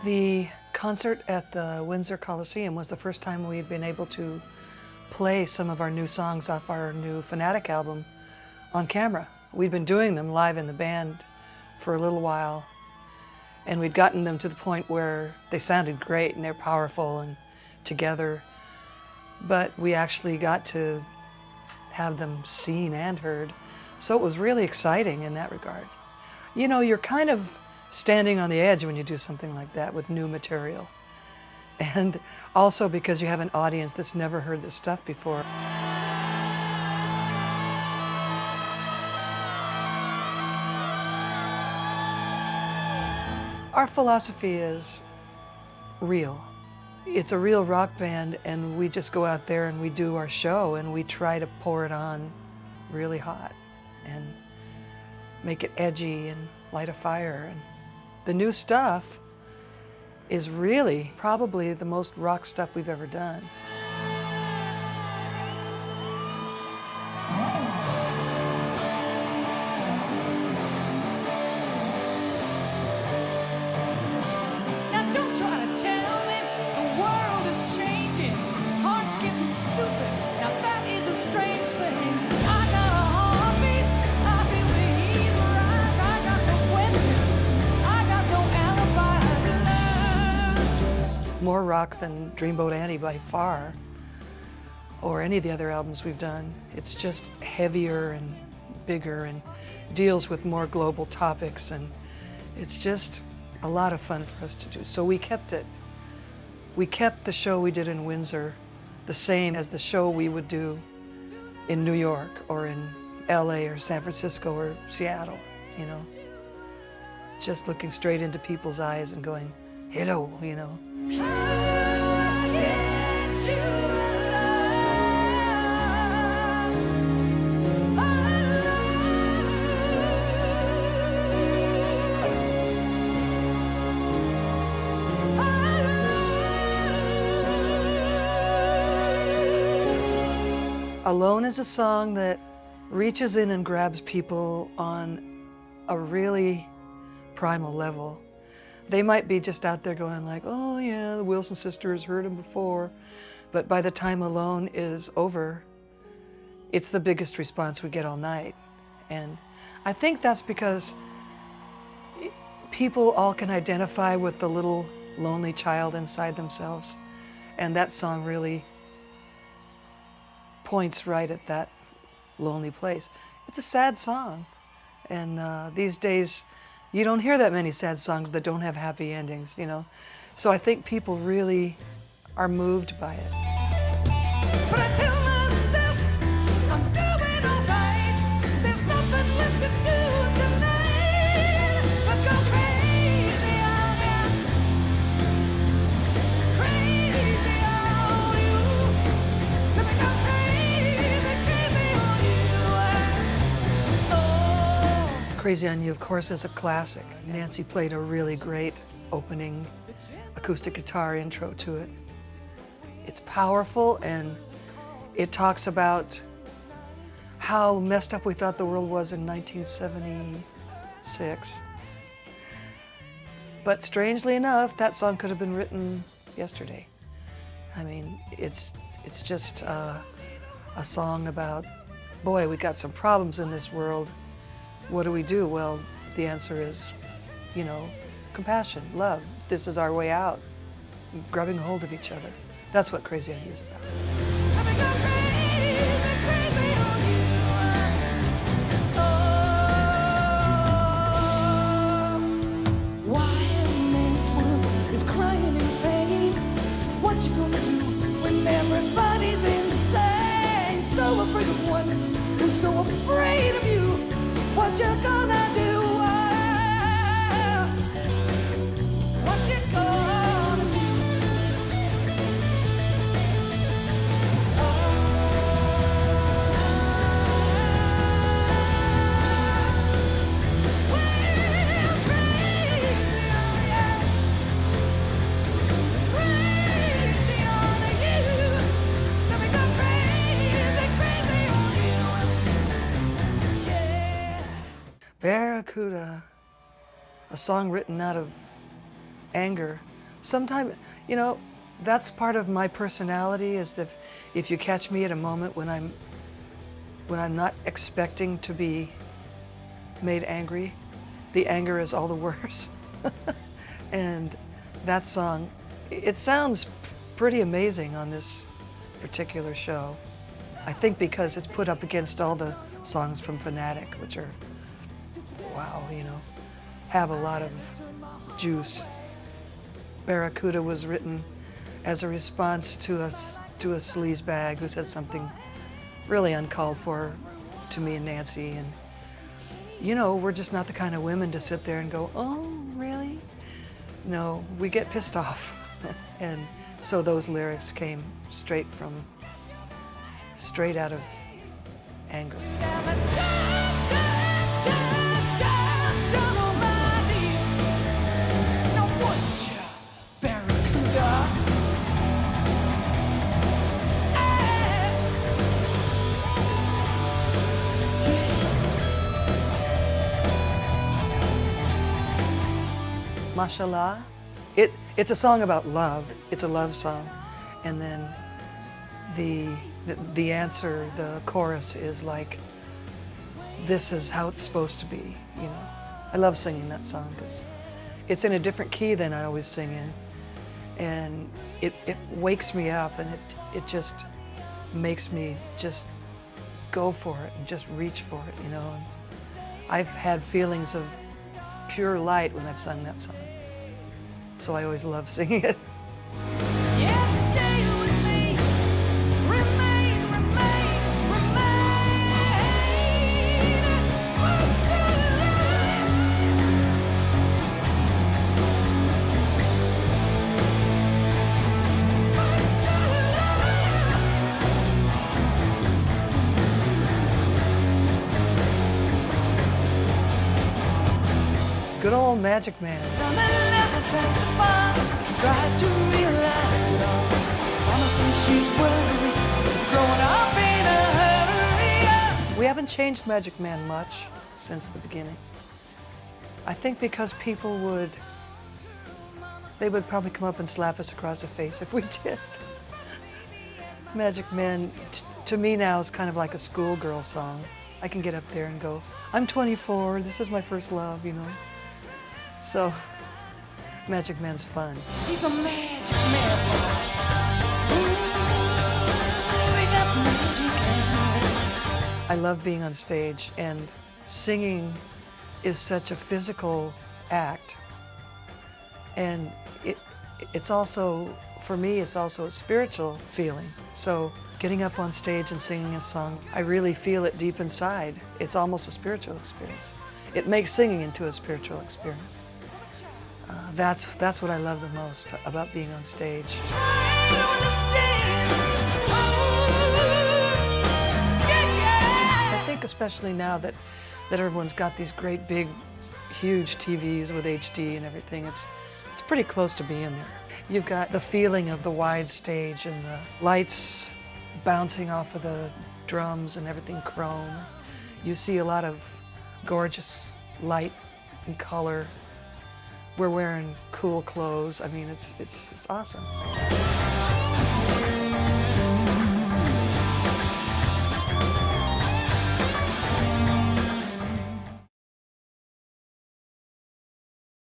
The concert at the Windsor Colosseum was the first time we'd been able to play some of our new songs off our new Fanatic album on camera. We'd been doing them live in the band for a little while, and we'd gotten them to the point where they sounded great and they're powerful and together, but we actually got to have them seen and heard. So it was really exciting in that regard. You know, you're kind of standing on the edge when you do something like that with new material. And also because you have an audience that's never heard this stuff before. Our philosophy is real. It's a real rock band, and we just go out there and we do our show and we try to pour it on really hot and make it edgy and light a fire. And the new stuff is really probably the most rock stuff we've ever done. Now don't try to tell me the world is changing. Heart's getting stupid. Now that is a strange thing. I got a heartbeat. I feel the heat rise. I got no questions. I got no alibis. More rock than Dreamboat Annie by far, or any of the other albums we've done. It's just heavier and bigger and deals with more global topics, and it's just a lot of fun for us to do. So we kept it. We kept the show we did in Windsor the same as the show we would do in New York or in LA or San Francisco or Seattle, you know. Just looking straight into people's eyes and going, hello, you know. Alone is a song that reaches in and grabs people on a really primal level. They might be just out there going like, oh yeah, the Wilson sisters heard him before. But by the time Alone is over, it's the biggest response we get all night. And I think that's because people all can identify with the little lonely child inside themselves. And that song really points right at that lonely place. It's a sad song. And these days, you don't hear that many sad songs that don't have happy endings, you know? So I think people really are moved by it. But I tell myself I'm doing all right. There's nothing left to do tonight but go crazy on ya. Crazy on you. Let me go crazy, crazy on you. Oh. Crazy on You, of course, is a classic. Nancy played a really great opening acoustic guitar intro to it. It's powerful, and it talks about how messed up we thought the world was in 1976. But strangely enough, that song could have been written yesterday. I mean, it's just a song about, boy, we got some problems in this world. What do we do? Well, the answer is, you know, compassion, love. This is our way out, grabbing hold of each other. That's what Crazy on You is about. Let me go crazy, crazy on you. Oh. While man's world is crying in pain, what you gonna do when everybody's insane? So afraid of one who's so afraid of you. What you gonna do? What you gonna do? Well, crazy on ya. Crazy on you. Let me go crazy, crazy on you. Yeah. Barracuda, a song written out of anger Sometimes, you know, that's part of my personality is that if you catch me at a moment when I'm not expecting to be made angry, the anger is all the worse. And that song, it sounds pretty amazing on this particular show. I think because it's put up against all the songs from Fanatic, which are, wow, you know, have a lot of juice. Barracuda was written as a response to a sleazebag who said something really uncalled for to me and Nancy. And, you know, we're just not the kind of women to sit there and go, oh, really? No, we get pissed off. And so those lyrics came straight out of anger. Mashallah. It's a song about love. It's a love song. And then the answer, the chorus is like, this is how it's supposed to be, you know. I love singing that song because it's in a different key than I always sing in. And it wakes me up, and it just makes me just go for it and just reach for it, you know. And I've had feelings of pure light when I've sung that song. So I always love singing it. Yes, stay with me. Remain, remain, remain. Good old Magic Man. Tried to realize it all. Mama says she's worried, growing up in a hurry. We haven't changed Magic Man much since the beginning. I think because people would probably come up and slap us across the face if we did. Magic Man, to me now, is kind of like a schoolgirl song. I can get up there and go, I'm 24, this is my first love, you know. So, Magic Man's fun. He's a magic man. We got magic man. I love being on stage, and singing is such a physical act. And it's also, for me, it's also a spiritual feeling. So getting up on stage and singing a song, I really feel it deep inside. It's almost a spiritual experience. It makes singing into a spiritual experience. That's what I love the most about being on stage. I think especially now that everyone's got these great big, huge TVs with HD and everything, it's pretty close to being there. You've got the feeling of the wide stage and the lights bouncing off of the drums and everything chrome. You see a lot of gorgeous light and color. We're wearing cool clothes. I mean, it's awesome.